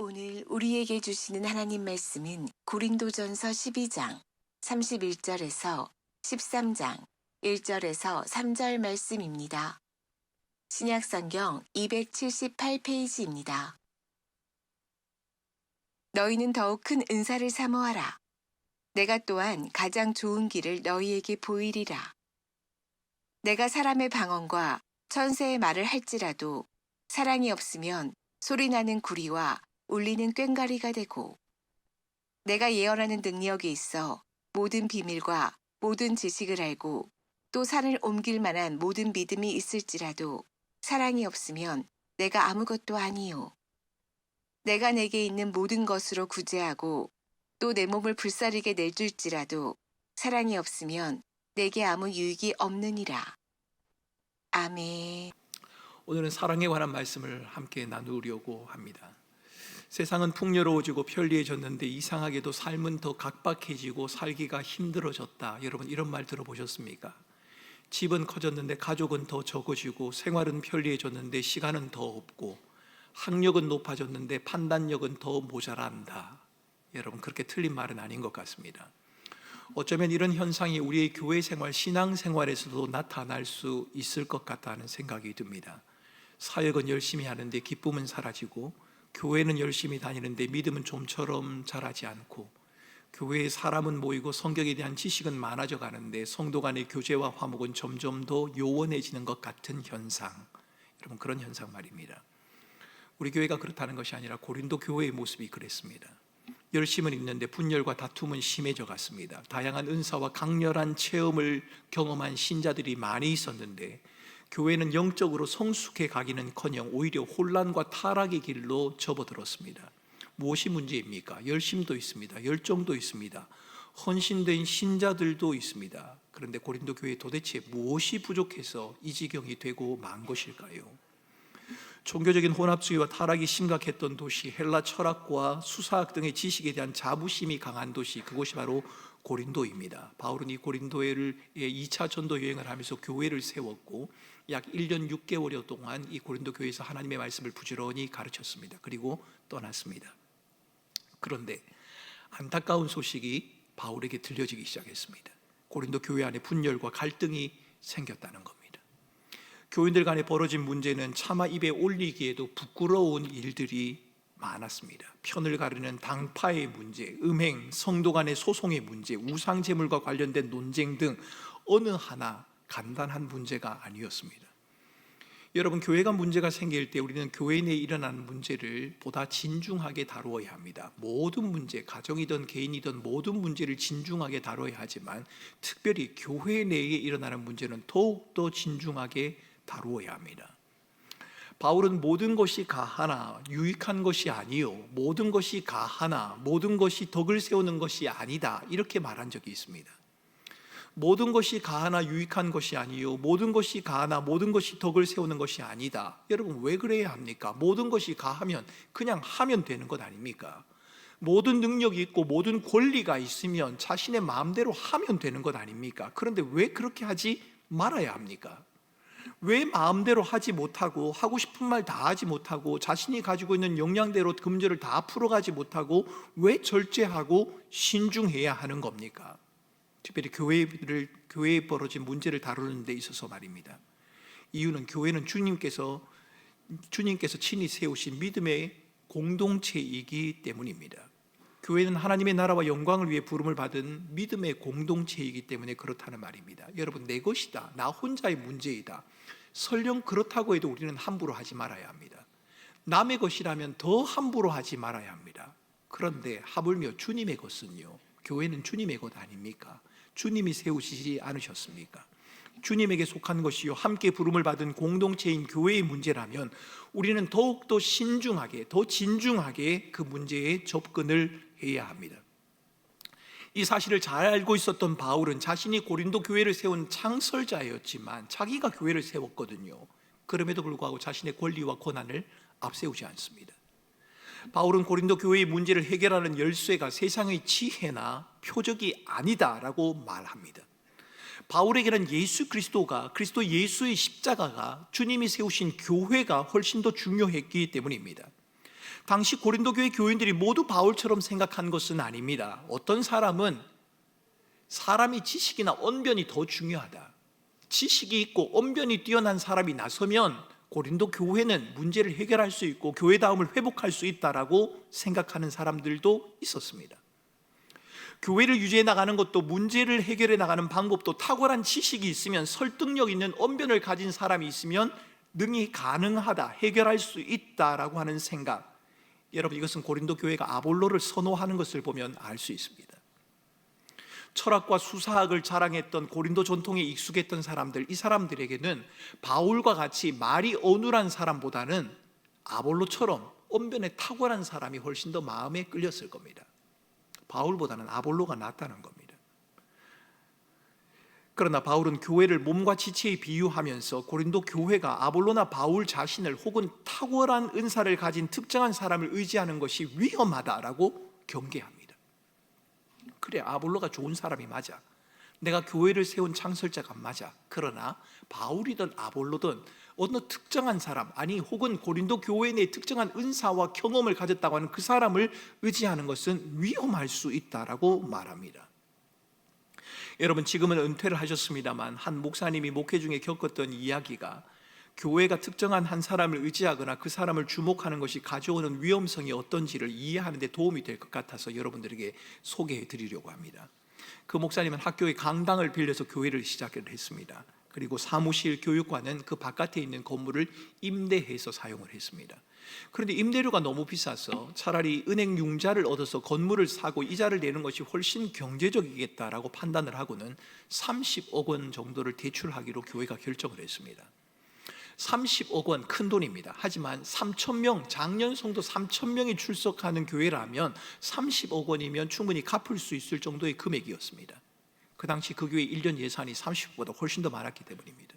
오늘 우리에게 주시는 하나님 말씀은 고린도전서 12장 31절에서 13장 1절에서 3절 말씀입니다. 신약성경 278페이지입니다. 너희는 더욱 큰 은사를 사모하라. 내가 또한 가장 좋은 길을 너희에게 보이리라. 내가 사람의 방언과 천사의 말을 할지라도 사랑이 없으면 소리나는 구리와 울리는 꽹과리가 되고, 내가 예언하는 능력이 있어 모든 비밀과 모든 지식을 알고 또 산을 옮길 만한 모든 믿음이 있을지라도 사랑이 없으면 내가 아무것도 아니요. 내가 내게 있는 모든 것으로 구제하고 또 내 몸을 불사르게 내줄지라도 사랑이 없으면 내게 아무 유익이 없느니라. 아멘. 오늘은 사랑에 관한 말씀을 함께 나누려고 합니다. 세상은 풍요로워지고 편리해졌는데 이상하게도 삶은 더 각박해지고 살기가 힘들어졌다. 여러분, 이런 말 들어보셨습니까? 집은 커졌는데 가족은 더 적어지고, 생활은 편리해졌는데 시간은 더 없고, 학력은 높아졌는데 판단력은 더 모자란다. 여러분, 그렇게 틀린 말은 아닌 것 같습니다. 어쩌면 이런 현상이 우리의 교회 생활, 신앙 생활에서도 나타날 수 있을 것 같다는 생각이 듭니다. 사역은 열심히 하는데 기쁨은 사라지고, 교회는 열심히 다니는데 믿음은 좀처럼 자라지 않고, 교회에 사람은 모이고 성경에 대한 지식은 많아져 가는데 성도 간의 교제와 화목은 점점 더 요원해지는 것 같은 현상, 여러분, 그런 현상 말입니다. 우리 교회가 그렇다는 것이 아니라 고린도 교회의 모습이 그랬습니다. 열심은 있는데 분열과 다툼은 심해져 갔습니다. 다양한 은사와 강렬한 체험을 경험한 신자들이 많이 있었는데, 교회는 영적으로 성숙해 가기는커녕 오히려 혼란과 타락의 길로 접어들었습니다. 무엇이 문제입니까? 열심도 있습니다. 열정도 있습니다. 헌신된 신자들도 있습니다. 그런데 고린도 교회에 도대체 무엇이 부족해서 이 지경이 되고 만 것일까요? 종교적인 혼합주의와 타락이 심각했던 도시, 헬라 철학과 수사학 등의 지식에 대한 자부심이 강한 도시, 그곳이 바로 고린도입니다. 바울은 이 고린도를 2차 전도 여행을 하면서 교회를 세웠고, 약 1년 6개월여 동안 이 고린도 교회에서 하나님의 말씀을 부지런히 가르쳤습니다. 그리고 떠났습니다. 그런데 안타까운 소식이 바울에게 들려지기 시작했습니다. 고린도 교회 안에 분열과 갈등이 생겼다는 겁니다. 교인들 간에 벌어진 문제는 차마 입에 올리기에도 부끄러운 일들이 많았습니다. 편을 가르는 당파의 문제, 음행, 성도 간의 소송의 문제, 우상 제물과 관련된 논쟁 등 어느 하나 간단한 문제가 아니었습니다. 여러분, 교회가 문제가 생길 때 우리는 교회 내에 일어나는 문제를 보다 진중하게 다루어야 합니다. 모든 문제, 가정이든 개인이든 모든 문제를 진중하게 다뤄야 하지만, 특별히 교회 내에 일어나는 문제는 더욱더 진중하게 다루어야 합니다. 바울은 모든 것이 가하나 유익한 것이 아니요, 모든 것이 가하나 모든 것이 덕을 세우는 것이 아니다, 이렇게 말한 적이 있습니다. 모든 것이 가하나 유익한 것이 아니요, 모든 것이 가하나 모든 것이 덕을 세우는 것이 아니다. 여러분, 왜 그래야 합니까? 모든 것이 가하면 그냥 하면 되는 것 아닙니까? 모든 능력이 있고 모든 권리가 있으면 자신의 마음대로 하면 되는 것 아닙니까? 그런데 왜 그렇게 하지 말아야 합니까? 왜 마음대로 하지 못하고, 하고 싶은 말 다 하지 못하고, 자신이 가지고 있는 역량대로 금전을 다 풀어가지 못하고 왜 절제하고 신중해야 하는 겁니까? 특별히 교회에 벌어진 문제를 다루는 데 있어서 말입니다. 이유는 교회는 주님께서 친히 세우신 믿음의 공동체이기 때문입니다. 교회는 하나님의 나라와 영광을 위해 부름을 받은 믿음의 공동체이기 때문에 그렇다는 말입니다. 여러분, 내 것이다, 나 혼자의 문제이다, 설령 그렇다고 해도 우리는 함부로 하지 말아야 합니다. 남의 것이라면 더 함부로 하지 말아야 합니다. 그런데 하물며 주님의 것은요, 교회는 주님의 것 아닙니까? 주님이 세우시지 않으셨습니까? 주님에게 속한 것이요, 함께 부름을 받은 공동체인 교회의 문제라면 우리는 더욱더 신중하게, 더 진중하게 그 문제에 접근을 해야 합니다. 이 사실을 잘 알고 있었던 바울은 자신이 고린도 교회를 세운 창설자였지만 자기가 교회를 세웠거든요. 그럼에도 불구하고 자신의 권리와 권한을 앞세우지 않습니다. 바울은 고린도 교회의 문제를 해결하는 열쇠가 세상의 지혜나 표적이 아니다라고 말합니다. 바울에게는 예수 그리스도가, 그리스도 예수의 십자가가, 주님이 세우신 교회가 훨씬 더 중요했기 때문입니다. 당시 고린도 교회 교인들이 모두 바울처럼 생각한 것은 아닙니다. 어떤 사람은 사람이 지식이나 언변이 더 중요하다, 지식이 있고 언변이 뛰어난 사람이 나서면 고린도 교회는 문제를 해결할 수 있고 교회다움을 회복할 수 있다라고 생각하는 사람들도 있었습니다. 교회를 유지해 나가는 것도, 문제를 해결해 나가는 방법도 탁월한 지식이 있으면, 설득력 있는 언변을 가진 사람이 있으면 능히 가능하다, 해결할 수 있다라고 하는 생각, 여러분 이것은 고린도 교회가 아볼로를 선호하는 것을 보면 알 수 있습니다. 철학과 수사학을 자랑했던 고린도 전통에 익숙했던 사람들, 이 사람들에게는 바울과 같이 말이 어눌한 사람보다는 아볼로처럼 언변에 탁월한 사람이 훨씬 더 마음에 끌렸을 겁니다. 바울보다는 아볼로가 낫다는 겁니다. 그러나 바울은 교회를 몸과 지체에 비유하면서 고린도 교회가 아볼로나 바울 자신을 혹은 탁월한 은사를 가진 특정한 사람을 의지하는 것이 위험하다라고 경계합니다. 그래, 아볼로가 좋은 사람이 맞아, 내가 교회를 세운 창설자가 맞아. 그러나 바울이든 아볼로든 어느 특정한 사람, 아니 혹은 고린도 교회 내 특정한 은사와 경험을 가졌다고 하는 그 사람을 의지하는 것은 위험할 수 있다라고 말합니다. 여러분, 지금은 은퇴를 하셨습니다만 한 목사님이 목회 중에 겪었던 이야기가 교회가 특정한 한 사람을 의지하거나 그 사람을 주목하는 것이 가져오는 위험성이 어떤지를 이해하는 데 도움이 될 것 같아서 여러분들에게 소개해 드리려고 합니다. 그 목사님은 학교의 강당을 빌려서 교회를 시작을 했습니다. 그리고 사무실, 교육관은 그 바깥에 있는 건물을 임대해서 사용을 했습니다. 그런데 임대료가 너무 비싸서 차라리 은행 융자를 얻어서 건물을 사고 이자를 내는 것이 훨씬 경제적이겠다라고 판단을 하고는 30억 원 정도를 대출하기로 교회가 결정을 했습니다. 30억 원, 큰 돈입니다. 하지만 3,000명, 작년 성도 3,000명이 출석하는 교회라면 30억 원이면 충분히 갚을 수 있을 정도의 금액이었습니다. 그 당시 그 교회 1년 예산이 30억보다 훨씬 더 많았기 때문입니다.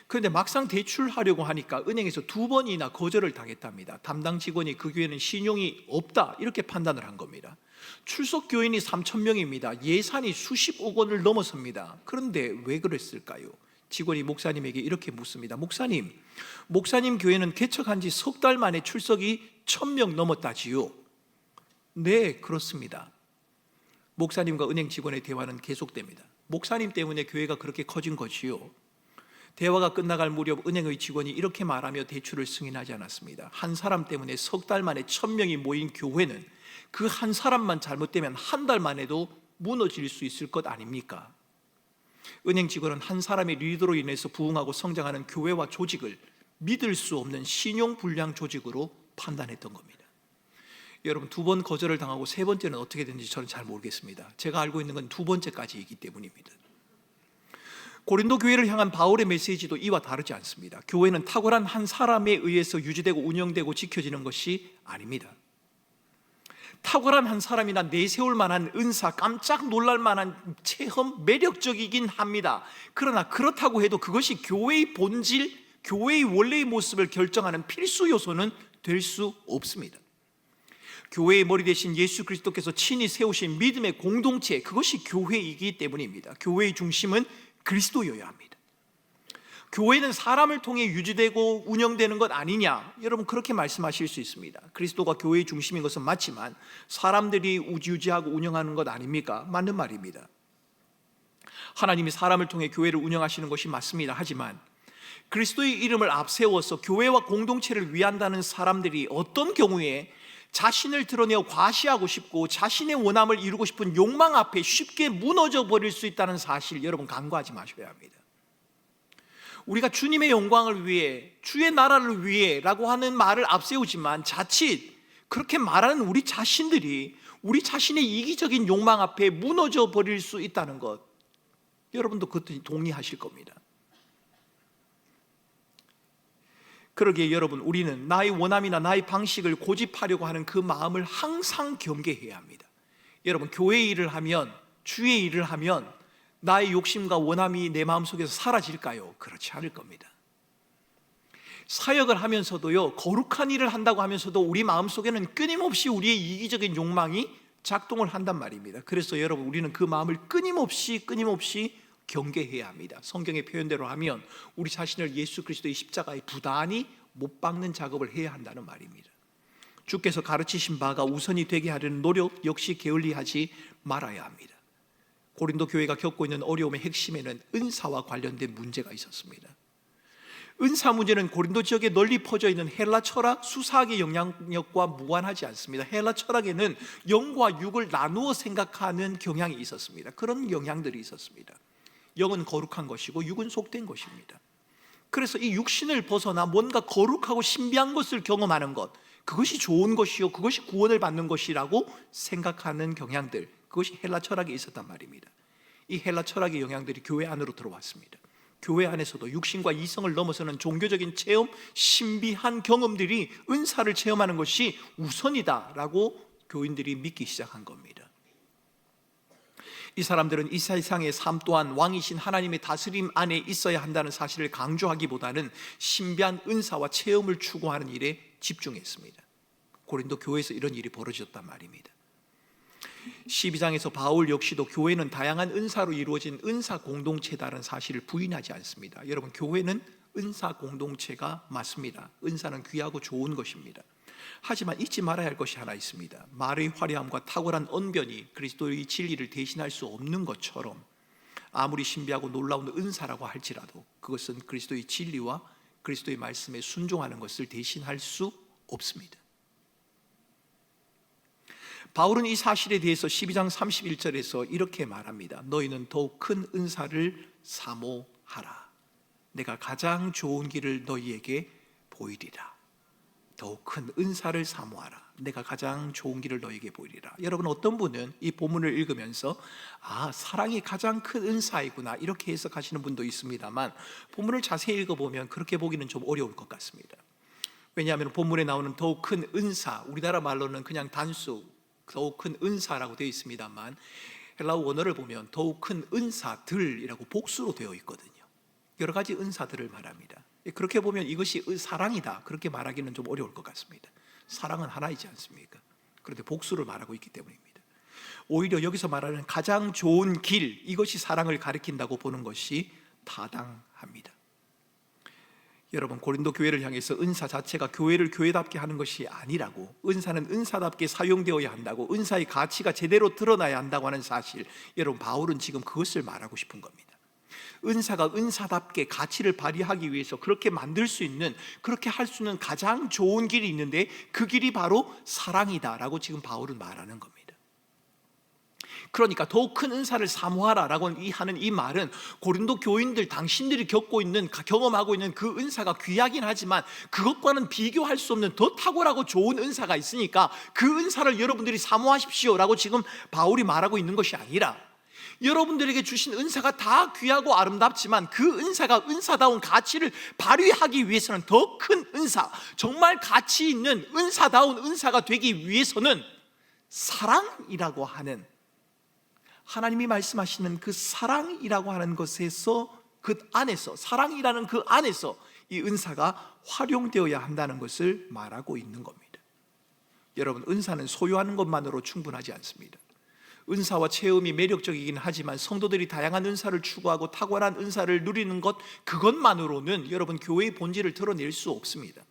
그런데 막상 대출하려고 하니까 은행에서 2번이나 거절을 당했답니다. 담당 직원이 그 교회는 신용이 없다, 이렇게 판단을 한 겁니다. 출석 교인이 3,000명입니다. 예산이 수십억 원을 넘어섭니다. 그런데 왜 그랬을까요? 직원이 목사님에게 이렇게 묻습니다. 목사님 교회는 개척한 지 석 달 만에 출석이 1,000명 넘었다지요? 네, 그렇습니다. 목사님과 은행 직원의 대화는 계속됩니다. 목사님 때문에 교회가 그렇게 커진 것이요. 대화가 끝나갈 무렵 은행의 직원이 이렇게 말하며 대출을 승인하지 않았습니다. 한 사람 때문에 석 달 만에 1,000명이 모인 교회는 그 한 사람만 잘못되면 한 달 만에도 무너질 수 있을 것 아닙니까? 은행 직원은 한 사람의 리더로 인해서 부흥하고 성장하는 교회와 조직을 믿을 수 없는 신용불량 조직으로 판단했던 겁니다. 여러분, 2번 거절을 당하고 3번째는 어떻게 됐는지 저는 잘 모르겠습니다. 제가 알고 있는 건 2번째까지이기 때문입니다. 고린도 교회를 향한 바울의 메시지도 이와 다르지 않습니다. 교회는 탁월한 한 사람에 의해서 유지되고 운영되고 지켜지는 것이 아닙니다. 탁월한 한 사람이나 내세울 만한 은사, 깜짝 놀랄 만한 체험, 매력적이긴 합니다. 그러나 그렇다고 해도 그것이 교회의 본질, 교회의 원래의 모습을 결정하는 필수 요소는 될 수 없습니다. 교회의 머리 대신 예수 그리스도께서 친히 세우신 믿음의 공동체, 그것이 교회이기 때문입니다. 교회의 중심은 그리스도여야 합니다. 교회는 사람을 통해 유지되고 운영되는 것 아니냐, 여러분 그렇게 말씀하실 수 있습니다. 그리스도가 교회의 중심인 것은 맞지만 사람들이 우지우지하고 운영하는 것 아닙니까? 맞는 말입니다. 하나님이 사람을 통해 교회를 운영하시는 것이 맞습니다. 하지만 그리스도의 이름을 앞세워서 교회와 공동체를 위한다는 사람들이 어떤 경우에 자신을 드러내어 과시하고 싶고 자신의 원함을 이루고 싶은 욕망 앞에 쉽게 무너져 버릴 수 있다는 사실, 여러분 간과하지 마셔야 합니다. 우리가 주님의 영광을 위해, 주의 나라를 위해 라고 하는 말을 앞세우지만 자칫 그렇게 말하는 우리 자신들이 우리 자신의 이기적인 욕망 앞에 무너져 버릴 수 있다는 것, 여러분도 그것도 동의하실 겁니다. 그러기에 여러분, 우리는 나의 원함이나 나의 방식을 고집하려고 하는 그 마음을 항상 경계해야 합니다. 여러분, 교회 일을 하면, 주의 일을 하면 나의 욕심과 원함이 내 마음속에서 사라질까요? 그렇지 않을 겁니다. 사역을 하면서도요, 거룩한 일을 한다고 하면서도 우리 마음속에는 끊임없이 우리의 이기적인 욕망이 작동을 한단 말입니다. 그래서 여러분, 우리는 그 마음을 끊임없이 경계해야 합니다. 성경의 표현대로 하면 우리 자신을 예수 그리스도의 십자가에 부단히 못 박는 작업을 해야 한다는 말입니다. 주께서 가르치신 바가 우선이 되게 하려는 노력 역시 게을리하지 말아야 합니다. 고린도 교회가 겪고 있는 어려움의 핵심에는 은사와 관련된 문제가 있었습니다. 은사 문제는 고린도 지역에 널리 퍼져 있는 헬라 철학, 수사학의 영향력과 무관하지 않습니다. 헬라 철학에는 영과 육을 나누어 생각하는 경향이 있었습니다. 그런 영향들이 있었습니다. 영은 거룩한 것이고 육은 속된 것입니다. 그래서 이 육신을 벗어나 뭔가 거룩하고 신비한 것을 경험하는 것, 그것이 좋은 것이요, 그것이 구원을 받는 것이라고 생각하는 경향들, 그것이 헬라 철학에 있었단 말입니다. 이 헬라 철학의 영향들이 교회 안으로 들어왔습니다. 교회 안에서도 육신과 이성을 넘어서는 종교적인 체험, 신비한 경험들이 은사를 체험하는 것이 우선이다라고 교인들이 믿기 시작한 겁니다. 이 사람들은 이 세상의 삶 또한 왕이신 하나님의 다스림 안에 있어야 한다는 사실을 강조하기보다는 신비한 은사와 체험을 추구하는 일에 집중했습니다. 고린도 교회에서 이런 일이 벌어졌단 말입니다. 12장에서 바울 역시도 교회는 다양한 은사로 이루어진 은사 공동체다라는 사실을 부인하지 않습니다. 여러분, 교회는 은사 공동체가 맞습니다. 은사는 귀하고 좋은 것입니다. 하지만 잊지 말아야 할 것이 하나 있습니다. 말의 화려함과 탁월한 언변이 그리스도의 진리를 대신할 수 없는 것처럼 아무리 신비하고 놀라운 은사라고 할지라도 그것은 그리스도의 진리와 그리스도의 말씀에 순종하는 것을 대신할 수 없습니다. 바울은 이 사실에 대해서 12장 31절에서 이렇게 말합니다. 너희는 더욱 큰 은사를 사모하라. 내가 가장 좋은 길을 너희에게 보이리라. 더욱 큰 은사를 사모하라. 내가 가장 좋은 길을 너희에게 보이리라. 여러분, 어떤 분은 이 본문을 읽으면서 사랑이 가장 큰 은사이구나 이렇게 해석하시는 분도 있습니다만, 본문을 자세히 읽어보면 그렇게 보기는 좀 어려울 것 같습니다. 왜냐하면 본문에 나오는 더욱 큰 은사, 우리나라 말로는 그냥 단수 더욱 큰 은사라고 되어 있습니다만, 헬라어 원어를 보면 더욱 큰 은사들이라고 복수로 되어 있거든요. 여러 가지 은사들을 말합니다. 그렇게 보면 이것이 사랑이다 그렇게 말하기는 좀 어려울 것 같습니다. 사랑은 하나이지 않습니까? 그런데 복수를 말하고 있기 때문입니다. 오히려 여기서 말하는 가장 좋은 길, 이것이 사랑을 가리킨다고 보는 것이 타당합니다. 여러분, 고린도 교회를 향해서 은사 자체가 교회를 교회답게 하는 것이 아니라고, 은사는 은사답게 사용되어야 한다고, 은사의 가치가 제대로 드러나야 한다고 하는 사실, 여러분, 바울은 지금 그것을 말하고 싶은 겁니다. 은사가 은사답게 가치를 발휘하기 위해서 그렇게 만들 수 있는, 그렇게 할 수 있는 가장 좋은 길이 있는데 그 길이 바로 사랑이다라고 지금 바울은 말하는 겁니다. 그러니까 더욱 큰 은사를 사모하라라고 하는 이 말은 고린도 교인들, 당신들이 경험하고 있는 그 은사가 귀하긴 하지만 그것과는 비교할 수 없는 더 탁월하고 좋은 은사가 있으니까 그 은사를 여러분들이 사모하십시오라고 지금 바울이 말하고 있는 것이 아니라, 여러분들에게 주신 은사가 다 귀하고 아름답지만 그 은사가 은사다운 가치를 발휘하기 위해서는 더 큰 은사, 정말 가치 있는 은사다운 은사가 되기 위해서는 사랑이라고 하는, 하나님이 말씀하시는 그 사랑이라고 하는 것에서, 그 안에서, 사랑이라는 그 안에서 이 은사가 활용되어야 한다는 것을 말하고 있는 겁니다. 여러분, 은사는 소유하는 것만으로 충분하지 않습니다. 은사와 체험이 매력적이긴 하지만 성도들이 다양한 은사를 추구하고 탁월한 은사를 누리는 것, 그것만으로는 여러분 교회의 본질을 드러낼 수 없습니다.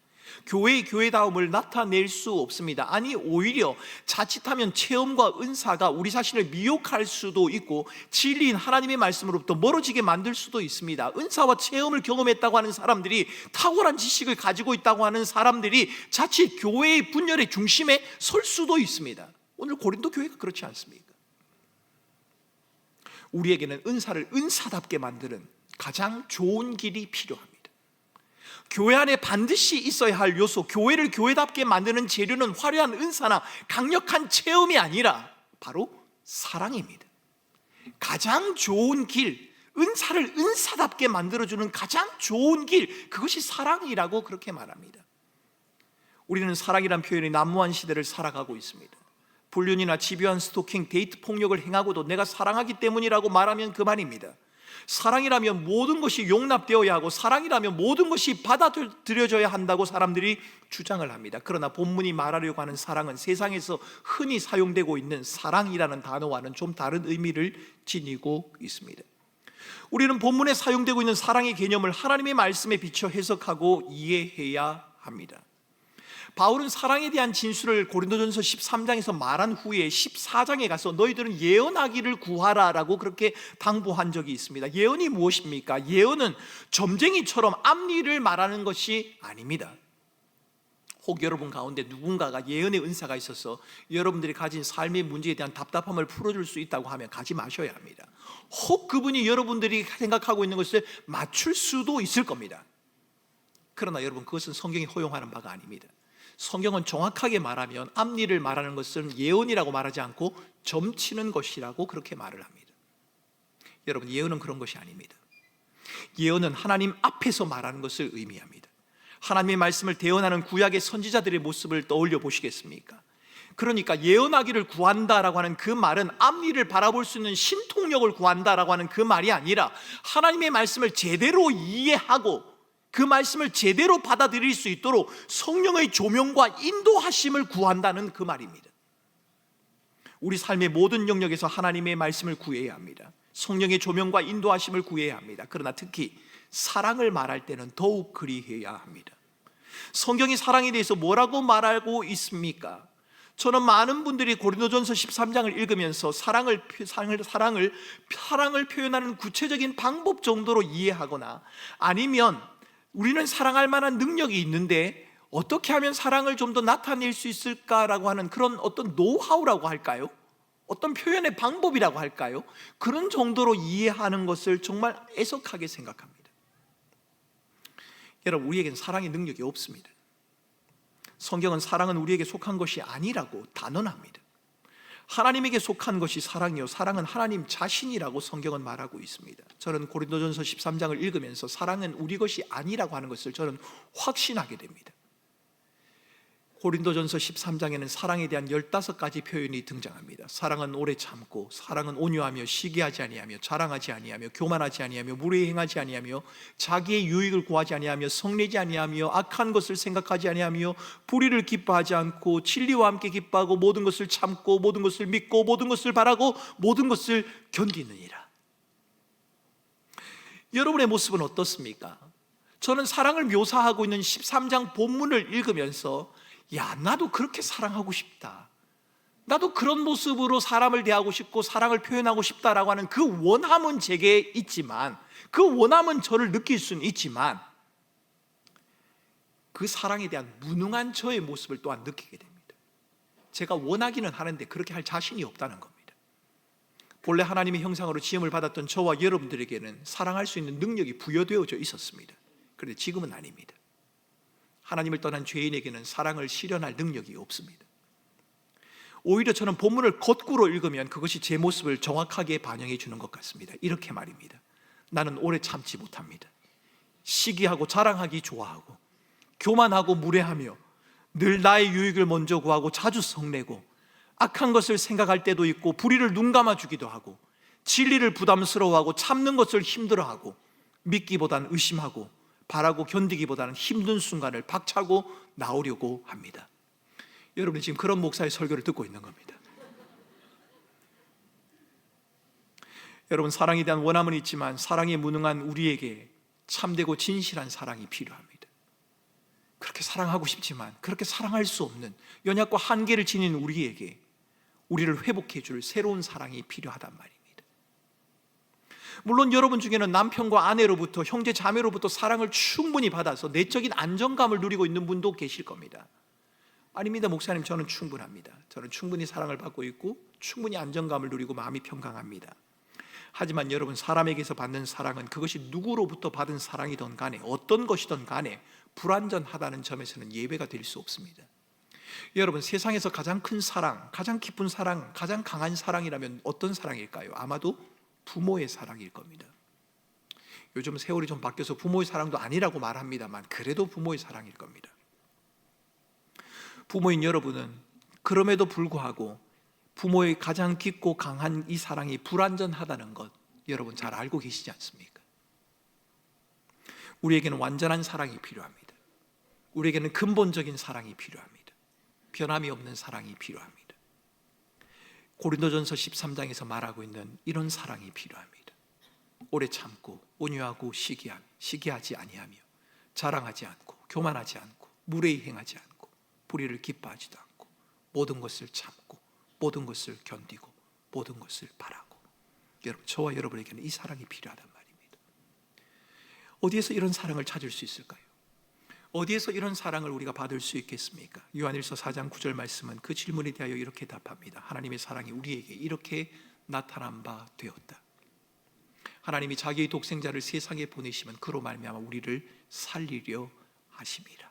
교회의 교회다움을 나타낼 수 없습니다. 아니, 오히려 자칫하면 체험과 은사가 우리 자신을 미혹할 수도 있고 진리인 하나님의 말씀으로부터 멀어지게 만들 수도 있습니다. 은사와 체험을 경험했다고 하는 사람들이, 탁월한 지식을 가지고 있다고 하는 사람들이 자칫 교회의 분열의 중심에 설 수도 있습니다. 오늘 고린도 교회가 그렇지 않습니까? 우리에게는 은사를 은사답게 만드는 가장 좋은 길이 필요합니다. 교회 안에 반드시 있어야 할 요소, 교회를 교회답게 만드는 재료는 화려한 은사나 강력한 체험이 아니라 바로 사랑입니다. 가장 좋은 길, 은사를 은사답게 만들어주는 가장 좋은 길, 그것이 사랑이라고 그렇게 말합니다. 우리는 사랑이란 표현이 난무한 시대를 살아가고 있습니다. 불륜이나 집요한 스토킹, 데이트 폭력을 행하고도 내가 사랑하기 때문이라고 말하면 그만입니다. 사랑이라면 모든 것이 용납되어야 하고 사랑이라면 모든 것이 받아들여져야 한다고 사람들이 주장을 합니다. 그러나 본문이 말하려고 하는 사랑은 세상에서 흔히 사용되고 있는 사랑이라는 단어와는 좀 다른 의미를 지니고 있습니다. 우리는 본문에 사용되고 있는 사랑의 개념을 하나님의 말씀에 비춰 해석하고 이해해야 합니다. 바울은 사랑에 대한 진술을 고린도전서 13장에서 말한 후에 14장에 가서 너희들은 예언하기를 구하라라고 그렇게 당부한 적이 있습니다. 예언이 무엇입니까? 예언은 점쟁이처럼 앞일을 말하는 것이 아닙니다. 혹 여러분 가운데 누군가가 예언의 은사가 있어서 여러분들이 가진 삶의 문제에 대한 답답함을 풀어줄 수 있다고 하면 가지 마셔야 합니다. 혹 그분이 여러분들이 생각하고 있는 것을 맞출 수도 있을 겁니다. 그러나 여러분, 그것은 성경이 허용하는 바가 아닙니다. 성경은 정확하게 말하면 앞일을 말하는 것은 예언이라고 말하지 않고 점치는 것이라고 그렇게 말을 합니다. 여러분, 예언은 그런 것이 아닙니다. 예언은 하나님 앞에서 말하는 것을 의미합니다. 하나님의 말씀을 대언하는 구약의 선지자들의 모습을 떠올려 보시겠습니까? 그러니까 예언하기를 구한다라고 하는 그 말은 앞일을 바라볼 수 있는 신통력을 구한다라고 하는 그 말이 아니라 하나님의 말씀을 제대로 이해하고 그 말씀을 제대로 받아들일 수 있도록 성령의 조명과 인도하심을 구한다는 그 말입니다. 우리 삶의 모든 영역에서 하나님의 말씀을 구해야 합니다. 성령의 조명과 인도하심을 구해야 합니다. 그러나 특히 사랑을 말할 때는 더욱 그리해야 합니다. 성경이 사랑에 대해서 뭐라고 말하고 있습니까? 저는 많은 분들이 고린도전서 13장을 읽으면서 사랑을 표현하는 구체적인 방법 정도로 이해하거나, 아니면 우리는 사랑할 만한 능력이 있는데 어떻게 하면 사랑을 좀 더 나타낼 수 있을까라고 하는 그런 어떤 노하우라고 할까요? 어떤 표현의 방법이라고 할까요? 그런 정도로 이해하는 것을 정말 애석하게 생각합니다. 여러분, 우리에겐 사랑의 능력이 없습니다. 성경은 사랑은 우리에게 속한 것이 아니라고 단언합니다. 하나님에게 속한 것이 사랑이요, 사랑은 하나님 자신이라고 성경은 말하고 있습니다. 저는 고린도전서 13장을 읽으면서 사랑은 우리 것이 아니라고 하는 것을 저는 확신하게 됩니다. 고린도전서 13장에는 사랑에 대한 15가지 표현이 등장합니다. 사랑은 오래 참고, 사랑은 온유하며, 시기하지 아니하며, 자랑하지 아니하며, 교만하지 아니하며, 무례히 행하지 아니하며, 자기의 유익을 구하지 아니하며, 성내지 아니하며, 악한 것을 생각하지 아니하며, 불의를 기뻐하지 않고, 진리와 함께 기뻐하고, 모든 것을 참고, 모든 것을 믿고, 모든 것을 바라고, 모든 것을 견디느니라. 여러분의 모습은 어떻습니까? 저는 사랑을 묘사하고 있는 13장 본문을 읽으면서 나도 그렇게 사랑하고 싶다, 나도 그런 모습으로 사람을 대하고 싶고 사랑을 표현하고 싶다라고 하는 그 원함은 제게 있지만, 그 원함은 저를 느낄 수는 있지만, 그 사랑에 대한 무능한 저의 모습을 또한 느끼게 됩니다. 제가 원하기는 하는데 그렇게 할 자신이 없다는 겁니다. 본래 하나님의 형상으로 지음을 받았던 저와 여러분들에게는 사랑할 수 있는 능력이 부여되어져 있었습니다. 그런데 지금은 아닙니다. 하나님을 떠난 죄인에게는 사랑을 실현할 능력이 없습니다. 오히려 저는 본문을 거꾸로 읽으면 그것이 제 모습을 정확하게 반영해 주는 것 같습니다. 이렇게 말입니다. 나는 오래 참지 못합니다. 시기하고 자랑하기 좋아하고, 교만하고 무례하며, 늘 나의 유익을 먼저 구하고 자주 성내고, 악한 것을 생각할 때도 있고, 불의를 눈감아 주기도 하고, 진리를 부담스러워하고, 참는 것을 힘들어하고, 믿기보단 의심하고, 바라고 견디기보다는 힘든 순간을 박차고 나오려고 합니다. 여러분이 지금 그런 목사의 설교를 듣고 있는 겁니다. 여러분, 사랑에 대한 원함은 있지만 사랑에 무능한 우리에게 참되고 진실한 사랑이 필요합니다. 그렇게 사랑하고 싶지만 그렇게 사랑할 수 없는 연약과 한계를 지닌 우리에게 우리를 회복해 줄 새로운 사랑이 필요하단 말입니다. 물론 여러분 중에는 남편과 아내로부터, 형제 자매로부터 사랑을 충분히 받아서 내적인 안정감을 누리고 있는 분도 계실 겁니다. 아닙니다, 목사님, 저는 충분합니다. 저는 충분히 사랑을 받고 있고 충분히 안정감을 누리고 마음이 평강합니다. 하지만 여러분, 사람에게서 받는 사랑은 그것이 누구로부터 받은 사랑이든 간에, 어떤 것이든 간에 불완전하다는 점에서는 예외가 될 수 없습니다. 여러분, 세상에서 가장 큰 사랑, 가장 깊은 사랑, 가장 강한 사랑이라면 어떤 사랑일까요? 아마도 부모의 사랑일 겁니다. 요즘 세월이 좀 바뀌어서 부모의 사랑도 아니라고 말합니다만 그래도 부모의 사랑일 겁니다. 부모인 여러분은 그럼에도 불구하고 부모의 가장 깊고 강한 이 사랑이 불완전하다는 것 여러분 잘 알고 계시지 않습니까? 우리에게는 완전한 사랑이 필요합니다. 우리에게는 근본적인 사랑이 필요합니다. 변함이 없는 사랑이 필요합니다. 고린도전서 13장에서 말하고 있는 이런 사랑이 필요합니다. 오래 참고, 온유하고, 시기하지 아니하며, 자랑하지 않고, 교만하지 않고, 무례히 행하지 않고, 불의를 기뻐하지도 않고 모든 것을 참고 모든 것을 견디고 모든 것을 바라고. 여러분, 저와 여러분에게는 이 사랑이 필요하단 말입니다. 어디에서 이런 사랑을 찾을 수 있을까요? 어디에서 이런 사랑을 우리가 받을 수 있겠습니까? 요한일서 4장 9절 말씀은 그 질문에 대하여 이렇게 답합니다. 하나님의 사랑이 우리에게 이렇게 나타난 바 되었다. 하나님이 자기의 독생자를 세상에 보내시면 그로 말미암아 우리를 살리려 하심이라.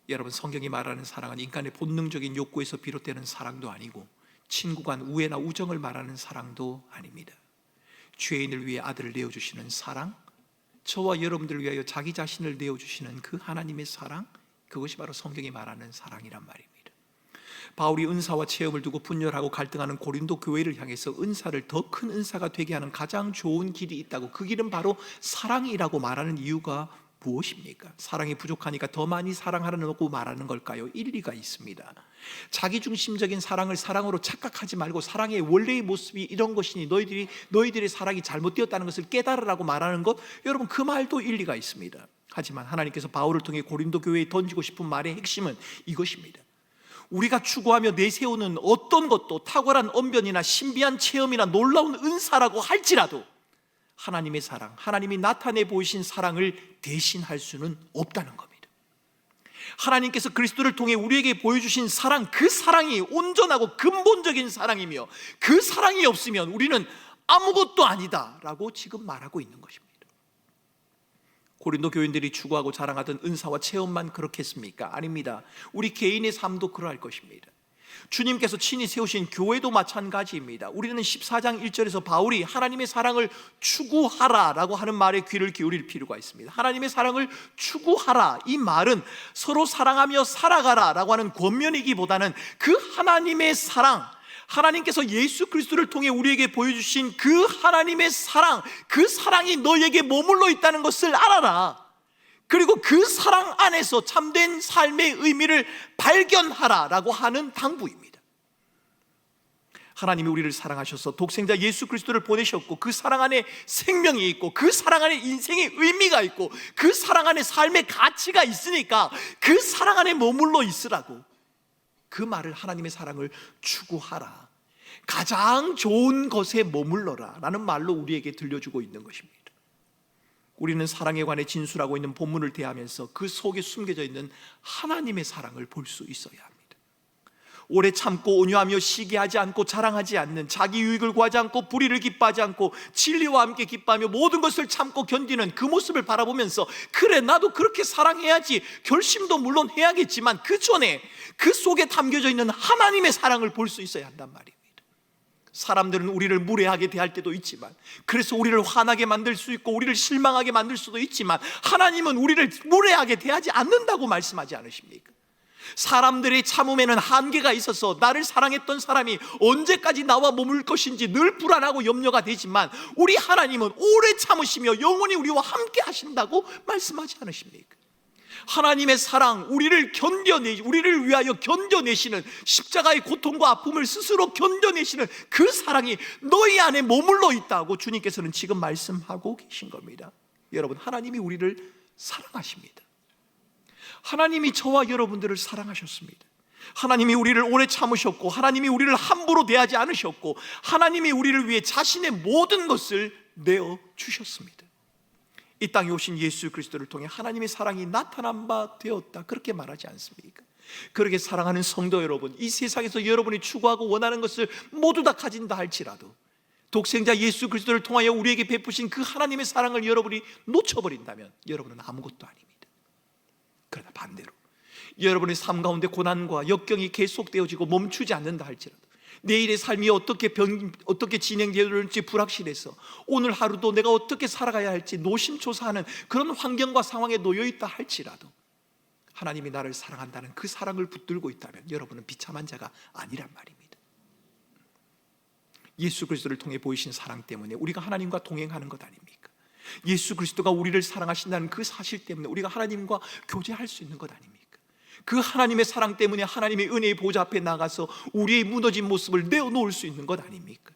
여러분, 성경이 말하는 사랑은 인간의 본능적인 욕구에서 비롯되는 사랑도 아니고 친구 간 우애나 우정을 말하는 사랑도 아닙니다. 죄인을 위해 아들을 내어주시는 사랑, 저와 여러분들을 위하여 자기 자신을 내어주시는 그 하나님의 사랑, 그것이 바로 성경이 말하는 사랑이란 말입니다. 바울이 은사와 체험을 두고 분열하고 갈등하는 고린도 교회를 향해서 은사를 더 큰 은사가 되게 하는 가장 좋은 길이 있다고, 그 길은 바로 사랑이라고 말하는 이유가 무엇입니까? 사랑이 부족하니까 더 많이 사랑하라고 말하는 걸까요? 일리가 있습니다. 자기중심적인 사랑을 사랑으로 착각하지 말고 사랑의 원래의 모습이 이런 것이니 너희들의 사랑이 잘못되었다는 것을 깨달으라고 말하는 것, 여러분, 그 말도 일리가 있습니다. 하지만 하나님께서 바울을 통해 고린도 교회에 던지고 싶은 말의 핵심은 이것입니다. 우리가 추구하며 내세우는 어떤 것도 탁월한 언변이나 신비한 체험이나 놀라운 은사라고 할지라도 하나님의 사랑, 하나님이 나타내 보이신 사랑을 대신할 수는 없다는 겁니다. 하나님께서 그리스도를 통해 우리에게 보여주신 사랑, 그 사랑이 온전하고 근본적인 사랑이며 그 사랑이 없으면 우리는 아무것도 아니다 라고 지금 말하고 있는 것입니다. 고린도 교인들이 추구하고 자랑하던 은사와 체험만 그렇겠습니까? 아닙니다. 우리 개인의 삶도 그러할 것입니다. 주님께서 친히 세우신 교회도 마찬가지입니다. 우리는 14장 1절에서 바울이 하나님의 사랑을 추구하라 라고 하는 말에 귀를 기울일 필요가 있습니다. 하나님의 사랑을 추구하라, 이 말은 서로 사랑하며 살아가라 라고 하는 권면이기보다는 그 하나님의 사랑, 하나님께서 예수 그리스도를 통해 우리에게 보여주신 그 하나님의 사랑, 그 사랑이 너에게 머물러 있다는 것을 알아라. 그리고 그 사랑 안에서 참된 삶의 의미를 발견하라 라고 하는 당부입니다. 하나님이 우리를 사랑하셔서 독생자 예수 그리스도를 보내셨고 그 사랑 안에 생명이 있고 그 사랑 안에 인생의 의미가 있고 그 사랑 안에 삶의 가치가 있으니까 그 사랑 안에 머물러 있으라고, 그 말을, 하나님의 사랑을 추구하라, 가장 좋은 것에 머물러라 라는 말로 우리에게 들려주고 있는 것입니다. 우리는 사랑에 관해 진술하고 있는 본문을 대하면서 그 속에 숨겨져 있는 하나님의 사랑을 볼 수 있어야 합니다. 오래 참고 온유하며 시기하지 않고 자랑하지 않는, 자기 유익을 구하지 않고 불의를 기뻐하지 않고 진리와 함께 기뻐하며 모든 것을 참고 견디는 그 모습을 바라보면서 그래, 나도 그렇게 사랑해야지, 결심도 물론 해야겠지만 그 전에 그 속에 담겨져 있는 하나님의 사랑을 볼 수 있어야 한단 말입니다. 사람들은 우리를 무례하게 대할 때도 있지만, 그래서 우리를 화나게 만들 수 있고 우리를 실망하게 만들 수도 있지만, 하나님은 우리를 무례하게 대하지 않는다고 말씀하지 않으십니까? 사람들의 참음에는 한계가 있어서 나를 사랑했던 사람이 언제까지 나와 머물 것인지 늘 불안하고 염려가 되지만, 우리 하나님은 오래 참으시며 영원히 우리와 함께 하신다고 말씀하지 않으십니까? 하나님의 사랑, 우리를 위하여 견뎌내시는, 십자가의 고통과 아픔을 스스로 견뎌내시는 그 사랑이 너희 안에 머물러 있다고 주님께서는 지금 말씀하고 계신 겁니다. 여러분, 하나님이 우리를 사랑하십니다. 하나님이 저와 여러분들을 사랑하셨습니다. 하나님이 우리를 오래 참으셨고, 하나님이 우리를 함부로 대하지 않으셨고, 하나님이 우리를 위해 자신의 모든 것을 내어주셨습니다. 이 땅에 오신 예수 그리스도를 통해 하나님의 사랑이 나타난 바 되었다, 그렇게 말하지 않습니까? 그렇게 사랑하는 성도 여러분, 이 세상에서 여러분이 추구하고 원하는 것을 모두 다 가진다 할지라도 독생자 예수 그리스도를 통하여 우리에게 베푸신 그 하나님의 사랑을 여러분이 놓쳐버린다면 여러분은 아무것도 아닙니다. 그러나 반대로 여러분의 삶 가운데 고난과 역경이 계속되어지고 멈추지 않는다 할지라도, 내일의 삶이 어떻게 진행되는지 불확실해서 오늘 하루도 내가 어떻게 살아가야 할지 노심초사하는 그런 환경과 상황에 놓여 있다 할지라도, 하나님이 나를 사랑한다는 그 사랑을 붙들고 있다면 여러분은 비참한 자가 아니란 말입니다. 예수 그리스도를 통해 보이신 사랑 때문에 우리가 하나님과 동행하는 것 아닙니까? 예수 그리스도가 우리를 사랑하신다는 그 사실 때문에 우리가 하나님과 교제할 수 있는 것 아닙니까? 그 하나님의 사랑 때문에 하나님의 은혜의 보좌 앞에 나가서 우리의 무너진 모습을 내어놓을 수 있는 것 아닙니까?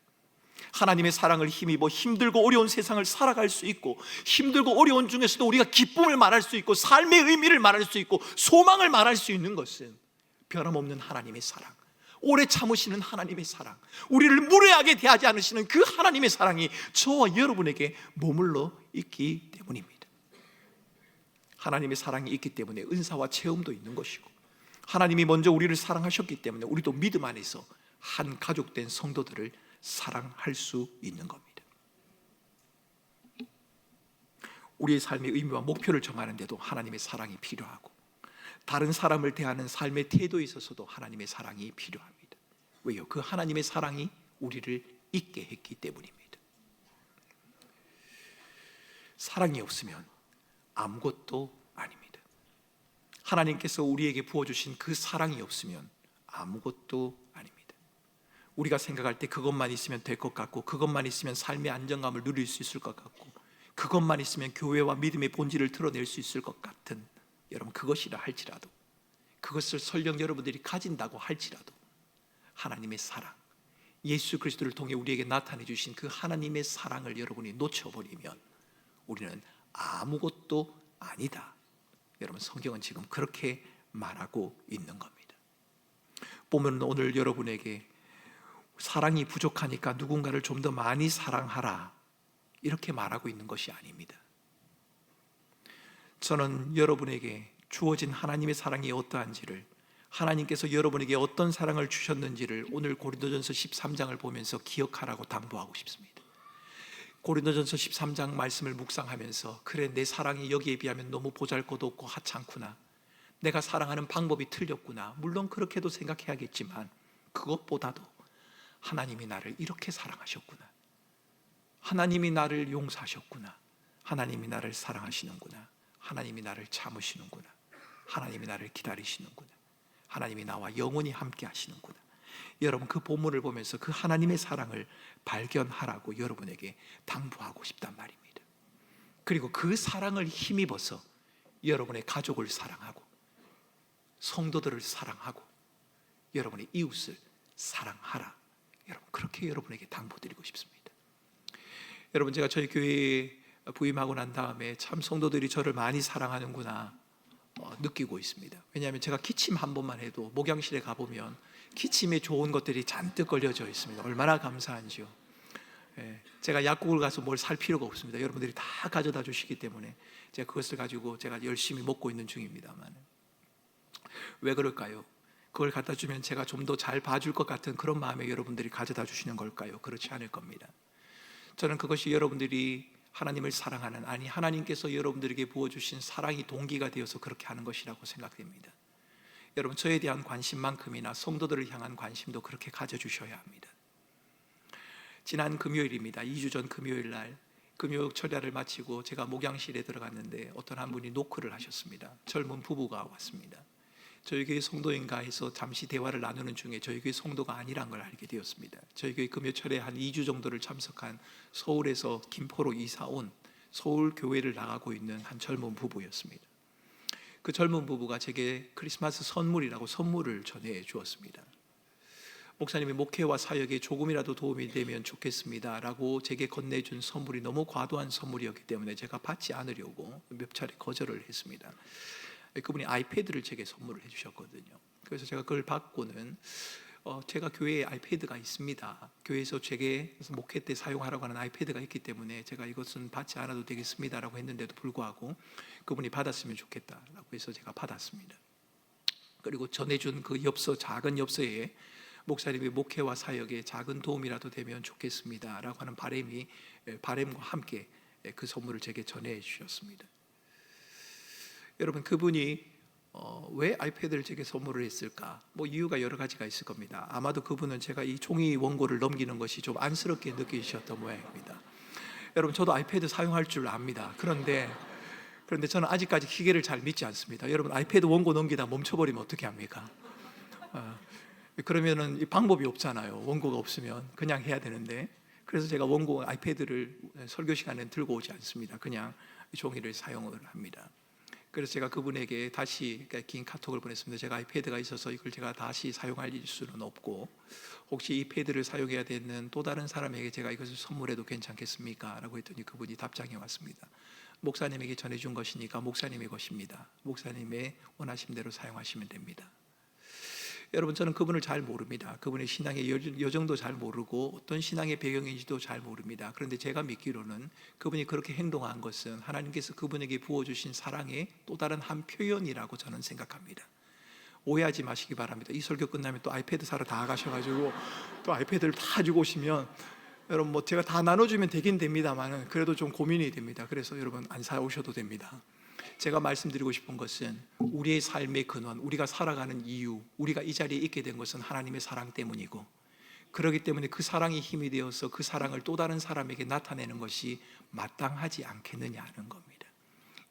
하나님의 사랑을 힘입어 힘들고 어려운 세상을 살아갈 수 있고, 힘들고 어려운 중에서도 우리가 기쁨을 말할 수 있고 삶의 의미를 말할 수 있고 소망을 말할 수 있는 것은 변함없는 하나님의 사랑, 오래 참으시는 하나님의 사랑, 우리를 무례하게 대하지 않으시는 그 하나님의 사랑이 저와 여러분에게 머물러 있기 때문입니다. 하나님의 사랑이 있기 때문에 은사와 체험도 있는 것이고, 하나님이 먼저 우리를 사랑하셨기 때문에 우리도 믿음 안에서 한 가족된 성도들을 사랑할 수 있는 겁니다. 우리의 삶의 의미와 목표를 정하는데도 하나님의 사랑이 필요하고, 다른 사람을 대하는 삶의 태도에 있어서도 하나님의 사랑이 필요합니다. 왜요? 그 하나님의 사랑이 우리를 있게 했기 때문입니다. 사랑이 없으면 아무것도 아닙니다. 하나님께서 우리에게 부어주신 그 사랑이 없으면 아무것도 아닙니다. 우리가 생각할 때 그것만 있으면 될 것 같고, 그것만 있으면 삶의 안정감을 누릴 수 있을 것 같고, 그것만 있으면 교회와 믿음의 본질을 드러낼 수 있을 것 같은, 여러분 그것이라 할지라도, 그것을 설령 여러분들이 가진다고 할지라도 하나님의 사랑, 예수 그리스도를 통해 우리에게 나타내 주신 그 하나님의 사랑을 여러분이 놓쳐버리면 우리는 아무것도 아니다. 여러분 성경은 지금 그렇게 말하고 있는 겁니다. 보면 오늘 여러분에게 사랑이 부족하니까 누군가를 좀 더 많이 사랑하라 이렇게 말하고 있는 것이 아닙니다. 저는 여러분에게 주어진 하나님의 사랑이 어떠한지를, 하나님께서 여러분에게 어떤 사랑을 주셨는지를 오늘 고린도전서 13장을 보면서 기억하라고 당부하고 싶습니다. 고린도전서 13장 말씀을 묵상하면서, 그래 내 사랑이 여기에 비하면 너무 보잘것없고 하찮구나, 내가 사랑하는 방법이 틀렸구나, 물론 그렇게도 생각해야겠지만 그것보다도 하나님이 나를 이렇게 사랑하셨구나, 하나님이 나를 용서하셨구나, 하나님이 나를 사랑하시는구나, 하나님이 나를 참으시는구나, 하나님이 나를 기다리시는구나, 하나님이 나와 영원히 함께 하시는구나. 여러분 그 본문을 보면서 그 하나님의 사랑을 발견하라고 여러분에게 당부하고 싶단 말입니다. 그리고 그 사랑을 힘입어서 여러분의 가족을 사랑하고, 성도들을 사랑하고, 여러분의 이웃을 사랑하라. 여러분 그렇게 여러분에게 당부드리고 싶습니다. 여러분 제가 저희 교회에 부임하고 난 다음에 참 성도들이 저를 많이 사랑하는구나 느끼고 있습니다. 왜냐하면 제가 기침 한 번만 해도 목양실에 가보면 기침에 좋은 것들이 잔뜩 걸려져 있습니다. 얼마나 감사한지요. 제가 약국을 가서 뭘 살 필요가 없습니다. 여러분들이 다 가져다 주시기 때문에 제가 그것을 가지고 제가 열심히 먹고 있는 중입니다만, 왜 그럴까요? 그걸 갖다 주면 제가 좀 더 잘 봐줄 것 같은 그런 마음에 여러분들이 가져다 주시는 걸까요? 그렇지 않을 겁니다. 저는 그것이 여러분들이 하나님을 사랑하는, 아니 하나님께서 여러분들에게 부어주신 사랑이 동기가 되어서 그렇게 하는 것이라고 생각됩니다. 여러분 저에 대한 관심만큼이나 성도들을 향한 관심도 그렇게 가져주셔야 합니다. 지난 금요일입니다. 2주 전 금요일 날 금요 철야를 마치고 제가 목양실에 들어갔는데 어떤 한 분이 노크를 하셨습니다. 젊은 부부가 왔습니다. 저희 교회 성도인가 해서 잠시 대화를 나누는 중에 저희 교회 성도가 아니란 걸 알게 되었습니다. 저희 교회 금요철에 한 2주 정도를 참석한, 서울에서 김포로 이사 온 서울 교회를 나가고 있는 한 젊은 부부였습니다. 그 젊은 부부가 제게 크리스마스 선물이라고 선물을 전해 주었습니다. 목사님의 목회와 사역에 조금이라도 도움이 되면 좋겠습니다 라고 제게 건네준 선물이 너무 과도한 선물이었기 때문에 제가 받지 않으려고 몇 차례 거절을 했습니다. 그분이 아이패드를 제게 선물을 해주셨거든요. 그래서 제가 그걸 받고는 제가 교회에 아이패드가 있습니다, 교회에서 제게 목회 때 사용하라고 하는 아이패드가 있기 때문에 제가 이것은 받지 않아도 되겠습니다 라고 했는데도 불구하고 그분이 받았으면 좋겠다라고 해서 제가 받았습니다. 그리고 전해준 그 엽서, 작은 엽서에 목사님의 목회와 사역에 작은 도움이라도 되면 좋겠습니다 라고 하는 바람과 함께 그 선물을 제게 전해 주셨습니다. 여러분 그분이 왜 아이패드를 제게 선물을 했을까? 이유가 여러 가지가 있을 겁니다. 아마도 그분은 제가 이 종이 원고를 넘기는 것이 좀 안쓰럽게 느끼셨던 모양입니다. 여러분 저도 아이패드 사용할 줄 압니다. 그런데 저는 아직까지 기계를 잘 믿지 않습니다. 여러분 아이패드 원고 넘기다 멈춰버리면 어떻게 합니까? 그러면은 이 방법이 없잖아요. 원고가 없으면 그냥 해야 되는데, 그래서 제가 원고 아이패드를 설교 시간에 들고 오지 않습니다. 그냥 종이를 사용을 합니다. 그래서 제가 그분에게 다시 긴 카톡을 보냈습니다. 제가 아이패드가 있어서 이걸 제가 다시 사용할 수는 없고, 혹시 이 패드를 사용해야 되는 또 다른 사람에게 제가 이것을 선물해도 괜찮겠습니까? 라고 했더니 그분이 답장이 왔습니다. 목사님에게 전해준 것이니까 목사님의 것입니다. 목사님의 원하신 대로 사용하시면 됩니다. 여러분, 저는 그분을 잘 모릅니다. 그분의 신앙의 여정도 잘 모르고 어떤 신앙의 배경인지도 잘 모릅니다. 그런데 제가 믿기로는 그분이 그렇게 행동한 것은 하나님께서 그분에게 부어주신 사랑의 또 다른 한 표현이라고 저는 생각합니다. 오해하지 마시기 바랍니다. 이 설교 끝나면 또 아이패드 사러 다 가셔가지고 또 아이패드를 다 주고 오시면, 여러분 뭐 제가 다 나눠주면 되긴 됩니다만 그래도 좀 고민이 됩니다. 그래서 여러분 안 사오셔도 됩니다. 제가 말씀드리고 싶은 것은 우리의 삶의 근원, 우리가 살아가는 이유, 우리가 이 자리에 있게 된 것은 하나님의 사랑 때문이고, 그렇기 때문에 그 사랑이 힘이 되어서 그 사랑을 또 다른 사람에게 나타내는 것이 마땅하지 않겠느냐 하는 겁니다.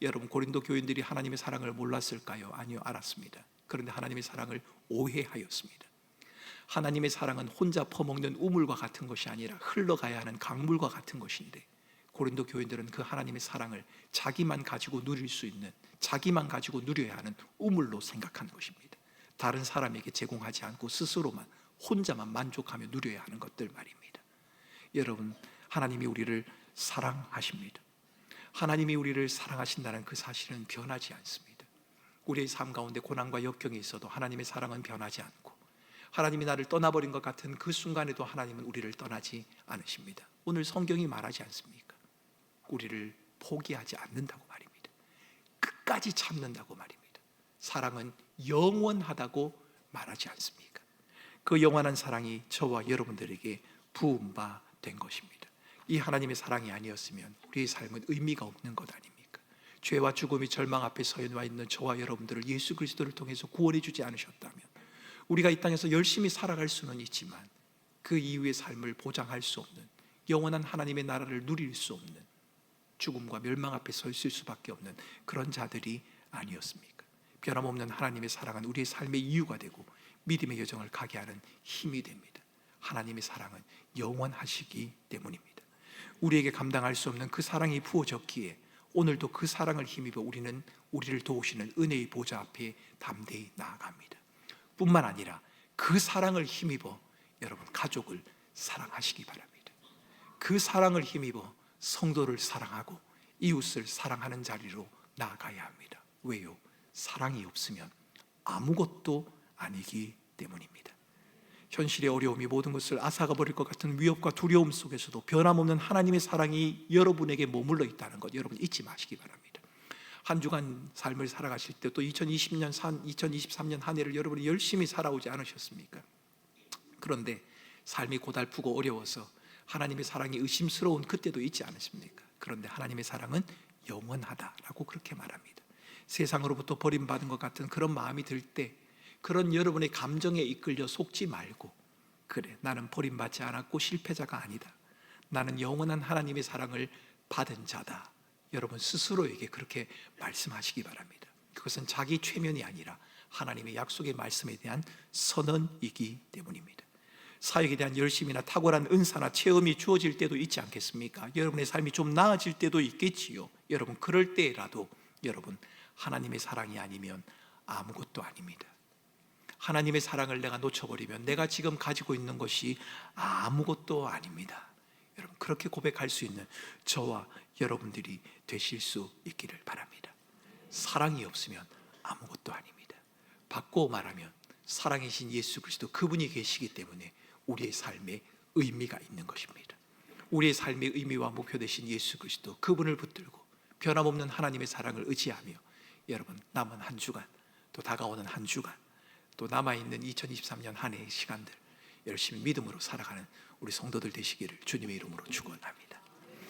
여러분, 고린도 교인들이 하나님의 사랑을 몰랐을까요? 아니요, 알았습니다. 그런데 하나님의 사랑을 오해하였습니다. 하나님의 사랑은 혼자 퍼먹는 우물과 같은 것이 아니라 흘러가야 하는 강물과 같은 것인데, 고린도 교인들은 그 하나님의 사랑을 자기만 가지고 누릴 수 있는, 자기만 가지고 누려야 하는 우물로 생각하는 것입니다. 다른 사람에게 제공하지 않고 스스로만, 혼자만 만족하며 누려야 하는 것들 말입니다. 여러분, 하나님이 우리를 사랑하십니다. 하나님이 우리를 사랑하신다는 그 사실은 변하지 않습니다. 우리의 삶 가운데 고난과 역경이 있어도 하나님의 사랑은 변하지 않고, 하나님이 나를 떠나버린 것 같은 그 순간에도 하나님은 우리를 떠나지 않으십니다. 오늘 성경이 말하지 않습니까? 우리를 포기하지 않는다고 말입니다. 끝까지 참는다고 말입니다. 사랑은 영원하다고 말하지 않습니까? 그 영원한 사랑이 저와 여러분들에게 부은 바 된 것입니다. 이 하나님의 사랑이 아니었으면 우리의 삶은 의미가 없는 것 아닙니까? 죄와 죽음이 절망 앞에 서 있는 저와 여러분들을 예수 그리스도를 통해서 구원해 주지 않으셨다면 우리가 이 땅에서 열심히 살아갈 수는 있지만 그 이후의 삶을 보장할 수 없는, 영원한 하나님의 나라를 누릴 수 없는, 죽음과 멸망 앞에 서 있을 수밖에 없는 그런 자들이 아니었습니까? 변함없는 하나님의 사랑은 우리의 삶의 이유가 되고 믿음의 여정을 가게 하는 힘이 됩니다. 하나님의 사랑은 영원하시기 때문입니다. 우리에게 감당할 수 없는 그 사랑이 부어졌기에 오늘도 그 사랑을 힘입어 우리는 우리를 도우시는 은혜의 보좌 앞에 담대히 나아갑니다. 뿐만 아니라 그 사랑을 힘입어 여러분 가족을 사랑하시기 바랍니다. 그 사랑을 힘입어 성도를 사랑하고 이웃을 사랑하는 자리로 나아가야 합니다. 왜요? 사랑이 없으면 아무것도 아니기 때문입니다. 현실의 어려움이 모든 것을 앗아가 버릴 것 같은 위협과 두려움 속에서도 변함없는 하나님의 사랑이 여러분에게 머물러 있다는 것 여러분 잊지 마시기 바랍니다. 한 주간 삶을 살아가실 때 또 2023년 한 해를 여러분이 열심히 살아오지 않으셨습니까? 그런데 삶이 고달프고 어려워서 하나님의 사랑이 의심스러운 그때도 있지 않으십니까? 그런데 하나님의 사랑은 영원하다라고 그렇게 말합니다. 세상으로부터 버림받은 것 같은 그런 마음이 들 때 그런 여러분의 감정에 이끌려 속지 말고, 그래 나는 버림받지 않았고 실패자가 아니다, 나는 영원한 하나님의 사랑을 받은 자다, 여러분 스스로에게 그렇게 말씀하시기 바랍니다. 그것은 자기 최면이 아니라 하나님의 약속의 말씀에 대한 선언이기 때문입니다. 사역에 대한 열심이나 탁월한 은사나 체험이 주어질 때도 있지 않겠습니까? 여러분의 삶이 좀 나아질 때도 있겠지요. 여러분 그럴 때라도 여러분 하나님의 사랑이 아니면 아무것도 아닙니다. 하나님의 사랑을 내가 놓쳐버리면 내가 지금 가지고 있는 것이 아무것도 아닙니다. 여러분 그렇게 고백할 수 있는 저와 여러분들이 되실 수 있기를 바랍니다. 사랑이 없으면 아무것도 아닙니다. 바꿔 말하면 사랑이신 예수 그리스도 그분이 계시기 때문에 우리의 삶에 의미가 있는 것입니다. 우리의 삶의 의미와 목표 되신 예수 그리스도 그분을 붙들고 변함없는 하나님의 사랑을 의지하며 여러분 남은 한 주간 또 다가오는 한 주간 또 남아있는 2023년 한 해의 시간들 열심히 믿음으로 살아가는 우리 성도들 되시기를 주님의 이름으로 축원합니다.